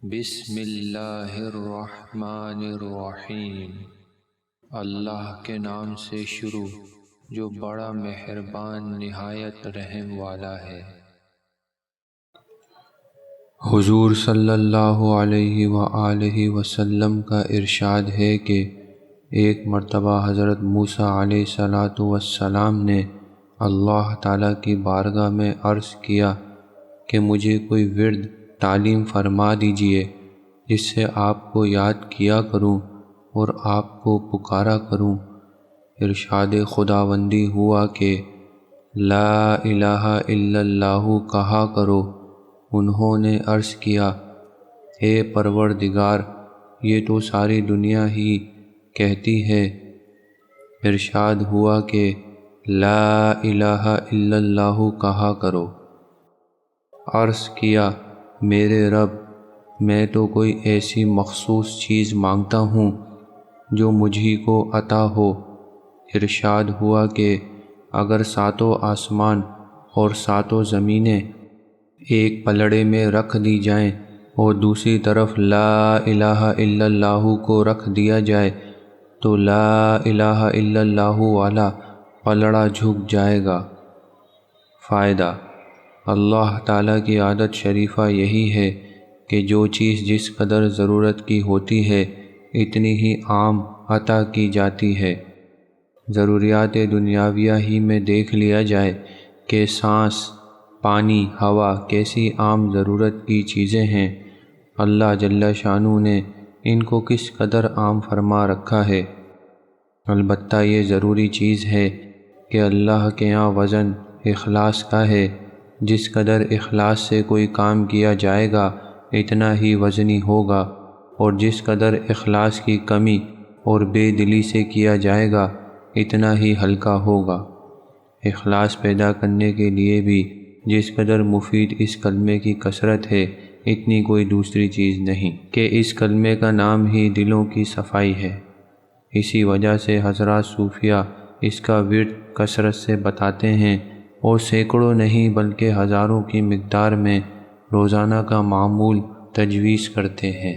بسم اللہ الرحمن الرحیم۔ اللہ کے نام سے شروع جو بڑا مہربان نہایت رحم والا ہے۔ حضور صلی اللہ علیہ وآلہ وسلم کا ارشاد ہے کہ ایک مرتبہ حضرت موسیٰ علیہ السلام نے اللہ تعالیٰ کی بارگاہ میں عرض کیا کہ مجھے کوئی ورد تعلیم فرما دیجئے جس سے آپ کو یاد کیا کروں اور آپ کو پکارا کروں۔ ارشاد خداوندی ہوا کہ لا الہ الا اللہ کہا کرو۔ انہوں نے عرض کیا اے پروردگار یہ تو ساری دنیا ہی کہتی ہے۔ ارشاد ہوا کہ لا الہ الا اللہ کہا کرو۔ عرض کیا میرے رب میں تو کوئی ایسی مخصوص چیز مانگتا ہوں جو مجھی کو عطا ہو۔ ارشاد ہوا کہ اگر ساتوں آسمان اور ساتوں زمینیں ایک پلڑے میں رکھ دی جائیں اور دوسری طرف لا الہ الا اللہ کو رکھ دیا جائے تو لا الہ الا اللہ والا پلڑا جھک جائے گا۔ فائدہ: اللہ تعالیٰ کی عادت شریفہ یہی ہے کہ جو چیز جس قدر ضرورت کی ہوتی ہے اتنی ہی عام عطا کی جاتی ہے۔ ضروریات دنیاویہ ہی میں دیکھ لیا جائے کہ سانس، پانی، ہوا کیسی عام ضرورت کی چیزیں ہیں، اللہ جل شانہ نے ان کو کس قدر عام فرما رکھا ہے۔ البتہ یہ ضروری چیز ہے کہ اللہ کے ہاں وزن اخلاص کا ہے۔ جس قدر اخلاص سے کوئی کام کیا جائے گا اتنا ہی وزنی ہوگا، اور جس قدر اخلاص کی کمی اور بے دلی سے کیا جائے گا اتنا ہی ہلکا ہوگا۔ اخلاص پیدا کرنے کے لیے بھی جس قدر مفید اس کلمے کی کثرت ہے اتنی کوئی دوسری چیز نہیں کہ اس کلمے کا نام ہی دلوں کی صفائی ہے۔ اسی وجہ سے حضرات صوفیہ اس کا ورد کثرت سے بتاتے ہیں اور سینکڑوں نہیں بلکہ ہزاروں کی مقدار میں روزانہ کا معمول تجویز کرتے ہیں۔